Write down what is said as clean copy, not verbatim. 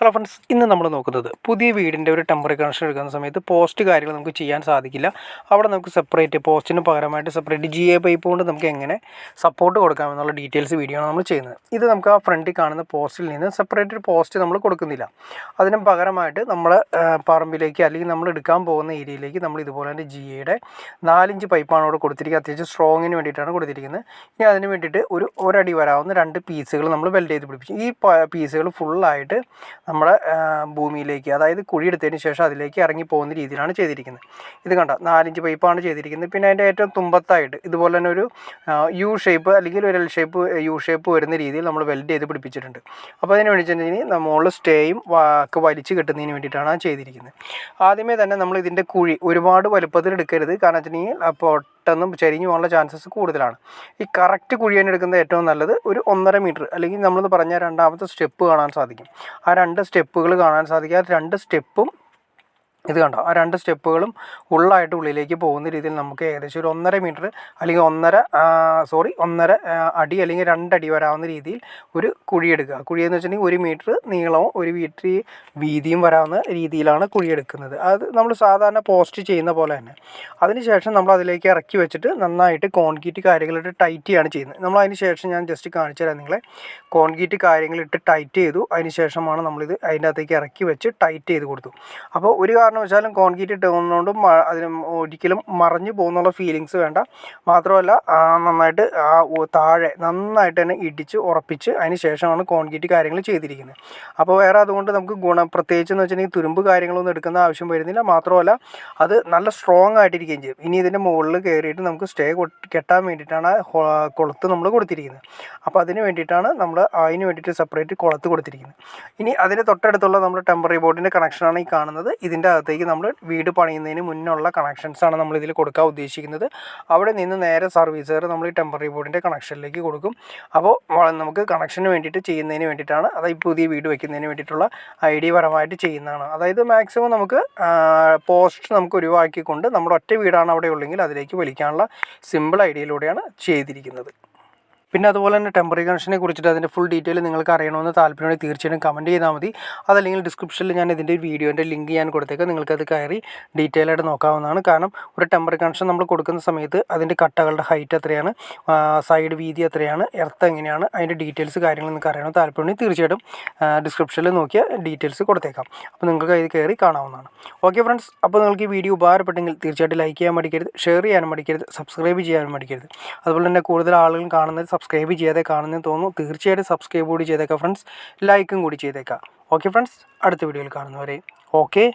Hello friends, ഇന്ന് നമ്മൾ നോക്കുന്നത് പുതിയ വീടിൻ്റെ ഒരു ടെമ്പററി കണക്ഷൻ എടുക്കുന്ന സമയത്ത് പോസ്റ്റ് കാര്യങ്ങൾ നമുക്ക് ചെയ്യാൻ സാധിക്കില്ല. അവിടെ നമുക്ക് സെപ്പറേറ്റ് പോസ്റ്റിന് പകരമായിട്ട് സെപ്പറേറ്റ് GA പൈപ്പ് കൊണ്ട് നമുക്ക് എങ്ങനെ സപ്പോർട്ട് കൊടുക്കാമെന്നുള്ള ഡീറ്റെയിൽസ് വീഡിയോ ആണ് നമ്മൾ ചെയ്യുന്നത്. ഇത് നമുക്ക് ആ ഫ്രണ്ടിൽ കാണുന്ന പോസ്റ്റിൽ നിന്ന് സെപ്പറേറ്റ് ഒരു പോസ്റ്റ് നമ്മൾ കൊടുക്കുന്നില്ല. അതിന് പകരമായിട്ട് നമ്മൾ പറമ്പിലേക്ക് അല്ലെങ്കിൽ നമ്മൾ എടുക്കാൻ പോകുന്ന ഏരിയയിലേക്ക് നമ്മൾ ഇതുപോലെ തന്നെ GAയുടെ 4 ഇഞ്ച് പൈപ്പാണ് അവിടെ കൊടുത്തിരിക്കുന്നത്. അത്യാവശ്യം സ്ട്രോങ്ങിന് വേണ്ടിയിട്ടാണ് കൊടുത്തിരിക്കുന്നത്. ഇനി അതിന് വേണ്ടിയിട്ട് ഒരടി വരാവുന്ന 2 പീസുകൾ നമ്മൾ വെൽഡ് ചെയ്ത് പിടിപ്പിച്ചു. ഈ പീസുകൾ ഫുള്ളായിട്ട് നമ്മുടെ ഭൂമിയിലേക്ക്, അതായത് കുഴിയെടുത്തതിന് ശേഷം അതിലേക്ക് ഇറങ്ങി പോകുന്ന രീതിയിലാണ് ചെയ്തിരിക്കുന്നത്. ഇത് കണ്ട 4 ഇഞ്ച് പൈപ്പാണ് ചെയ്തിരിക്കുന്നത്. പിന്നെ അതിൻ്റെ ഏറ്റവും തുമ്പത്തായിട്ട് ഇതുപോലെ തന്നെ ഒരു U ഷേപ്പ് അല്ലെങ്കിൽ ഒരു L ഷേപ്പ് U ഷേപ്പ് വരുന്ന രീതിയിൽ നമ്മൾ വെൽഡ് ചെയ്ത് പിടിപ്പിച്ചിട്ടുണ്ട്. അപ്പോൾ അതിന് വേണ്ടിയിട്ടുണ്ടെങ്കിൽ നമ്മൾ സ്റ്റേയും ഒക്കെ വലിച്ച് കെട്ടുന്നതിന് വേണ്ടിയിട്ടാണ് ചെയ്തിരിക്കുന്നത്. ആദ്യമേ തന്നെ നമ്മൾ ഇതിൻ്റെ കുഴി ഒരുപാട് വലുപ്പത്തിൽ എടുക്കരുത്. കാരണം വെച്ചിട്ടുണ്ടെങ്കിൽ അപ്പോൾ പെട്ടെന്ന് ചരിഞ്ഞു പോകാനുള്ള ചാൻസസ് കൂടുതലാണ്. ഈ കറക്റ്റ് കുഴി തന്നെ എടുക്കുന്നത് ഏറ്റവും നല്ലത്. ഒരു 1.5 മീറ്റർ അല്ലെങ്കിൽ നമ്മളെന്ന് പറഞ്ഞാൽ രണ്ടാമത്തെ സ്റ്റെപ്പ് കാണാൻ സാധിക്കും. ആ 2 സ്റ്റെപ്പുകൾ കാണാൻ സാധിക്കും. ആ 2 സ്റ്റെപ്പും ഇത് കണ്ടോ, ആ 2 സ്റ്റെപ്പുകളും ഉള്ളായിട്ട് ഉള്ളിലേക്ക് പോകുന്ന രീതിയിൽ നമുക്ക് ഏകദേശം ഒരു 1.5 മീറ്റർ അല്ലെങ്കിൽ 1.5 അടി അല്ലെങ്കിൽ 2 അടി വരാവുന്ന രീതിയിൽ ഒരു കുഴിയെടുക്കുക. കുഴിയെന്ന് വെച്ചിട്ടുണ്ടെങ്കിൽ 1 മീറ്റർ നീളവും 1 മീറ്റർ വീതിയും വരാവുന്ന രീതിയിലാണ് കുഴിയെടുക്കുന്നത്. അത് നമ്മൾ സാധാരണ പോസ്റ്റ് ചെയ്യുന്ന പോലെ തന്നെ. അതിനുശേഷം നമ്മൾ അതിലേക്ക് ഇറക്കി വെച്ചിട്ട് നന്നായിട്ട് കോൺക്രീറ്റ് കാര്യങ്ങളിട്ട് ടൈറ്റ് ചെയ്യാണ് ചെയ്യുന്നത്. നമ്മൾ അതിന് ശേഷം ഞാൻ ജസ്റ്റ് കാണിച്ചു തരാം നിങ്ങളെ. കോൺക്രീറ്റ് കാര്യങ്ങളിട്ട് ടൈറ്റ് ചെയ്തു. അതിന് ശേഷമാണ് നമ്മളിത് അതിൻ്റെ അകത്തേക്ക് ഇറക്കി വെച്ച് ടൈറ്റ് ചെയ്ത് കൊടുത്തു. അപ്പോൾ ഒരു കാരണവശാലും കോൺക്രീറ്റ് ഇട്ടുകൊണ്ടും അതിന് ഒരിക്കലും മറിഞ്ഞു പോകുന്നുള്ള ഫീലിങ്സ് വേണ്ട. മാത്രമല്ല നന്നായിട്ട് താഴെ നന്നായിട്ട് തന്നെ ഇടിച്ച് ഉറപ്പിച്ച് അതിന് ശേഷമാണ് കോൺക്രീറ്റ് കാര്യങ്ങൾ ചെയ്തിരിക്കുന്നത്. അപ്പോൾ വേറെ അതുകൊണ്ട് നമുക്ക് പ്രത്യേകിച്ച് എന്ന് വെച്ചിട്ടുണ്ടെങ്കിൽ തുരുമ്പ് കാര്യങ്ങളൊന്നും എടുക്കുന്ന ആവശ്യം വരുന്നില്ല. മാത്രമല്ല അത് നല്ല സ്ട്രോങ് ആയിട്ടിരിക്കുകയും ചെയ്യും. ഇനി ഇതിൻ്റെ മുകളിൽ കയറിയിട്ട് നമുക്ക് സ്റ്റേ കെട്ടാൻ വേണ്ടിയിട്ടാണ് കുളത്ത് നമ്മൾ കൊടുത്തിരിക്കുന്നത്. അപ്പോൾ അതിന് വേണ്ടിയിട്ടാണ് നമ്മൾ അതിന് വേണ്ടിയിട്ട് സെപ്പറേറ്റ് കുളത്ത് കൊടുത്തിരിക്കുന്നത്. ഇനി അതിന് തൊട്ടടുത്തുള്ള നമ്മൾ ടെമ്പററി ബോർഡിൻ്റെ കണക്ഷനാണ് ഈ കാണുന്നത്. ഇതിൻ്റെ അകത്തേക്ക് നമ്മൾ വീട് പണിയുന്നതിന് മുന്നുള്ള കണക്ഷൻസാണ് നമ്മൾ ഇതിൽ കൊടുക്കാൻ ഉദ്ദേശിക്കുന്നത്. അവിടെ നിന്ന് നേരെ സർവീസുകാർ നമ്മൾ ഈ ടെമ്പററി ബോർഡിൻ്റെ കണക്ഷനിലേക്ക് കൊടുക്കും. അപ്പോൾ നമുക്ക് കണക്ഷന് വേണ്ടിയിട്ട് ചെയ്യുന്നതിന് വേണ്ടിയിട്ടാണ്, അതായത് പുതിയ വീട് വയ്ക്കുന്നതിന് വേണ്ടിയിട്ടുള്ള ഐഡിയ പരമായിട്ട് ചെയ്യുന്നതാണ്. അതായത് മാക്സിമം നമുക്ക് പോസ്റ്റ് നമുക്ക് ഒഴിവാക്കിക്കൊണ്ട് നമ്മുടെ ഒറ്റ വീടാണ് അവിടെ ഉള്ളെങ്കിൽ അതിലേക്ക് വലിക്കാനുള്ള സിമ്പിൾ ഐഡിയയിലൂടെയാണ് ചെയ്തിരിക്കുന്നത്. പിന്നെ അതുപോലെ തന്നെ ടെമ്പററി കണക്ഷനെ കുറിച്ചിട്ട് അതിൻ്റെ ഫുൾ ഡീറ്റെയിൽ നിങ്ങൾക്ക് അറിയണമെന്ന് താല്പര്യമുണ്ടെങ്കിൽ തീർച്ചയായും കമൻറ്റ് ചെയ്താൽ മതി. അതല്ലെങ്കിൽ ഡിസ്ക്രിപ്ഷനിൽ ഞാൻ ഇതിൻ്റെ വീഡിയോൻ്റെ ലിങ്ക് ഞാൻ കൊടുത്തേക്കാം. നിങ്ങൾക്കത് കയറി ഡീറ്റെയിൽ ആയിട്ട് നോക്കാവുന്നതാണ്. കാരണം ഒരു ടെമ്പററി കണക്ഷൻ നമ്മൾ കൊടുക്കുന്ന സമയത്ത് അതിൻ്റെ കട്ടകളുടെ ഹൈറ്റ് എത്രയാണ്, സൈഡ് വീതി എത്രയാണ്, എർത്ത് എങ്ങനെയാണ്, അതിൻ്റെ ഡീറ്റെയിൽസ് കാര്യങ്ങൾ നിങ്ങൾക്ക് അറിയണമെന്ന് താല്പര്യമുണ്ടെങ്കിൽ തീർച്ചയായിട്ടും ഡിസ്ക്രിപ്ഷനിൽ നോക്കിയാൽ ഡീറ്റെയിൽസ് കൊടുത്തേക്കാം. അപ്പോൾ നിങ്ങൾക്ക് ഇത് കയറി കാണാവുന്നതാണ്. ഓക്കെ ഫ്രണ്ട്സ്, അപ്പോൾ നിങ്ങൾക്ക് ഈ വീഡിയോ ഉപകാരപ്പെട്ടെങ്കിൽ തീർച്ചയായിട്ടും ലൈക്ക് ചെയ്യാൻ മടിക്കരുത്, ഷെയർ ചെയ്യാനും മടിക്കരുത്, സബ്സ്ക്രൈബ് ചെയ്യാനും മടിക്കരുത്. അതുപോലെ തന്നെ കൂടുതൽ ആളുകൾ കാണുന്നത് സബ്സ്ക്രൈബ് ചെയ്യാതെ കാണുന്നതെന്ന് തോന്നുന്നു. തീർച്ചയായിട്ടും സബ്സ്ക്രൈബ് കൂടി ചെയ്തേക്കാം ഫ്രണ്ട്സ്, ലൈക്കും കൂടി ചെയ്തേക്കാം. ഓക്കെ ഫ്രണ്ട്സ്, അടുത്ത വീഡിയോയിൽ കാണുന്നവരെ ഓക്കെ.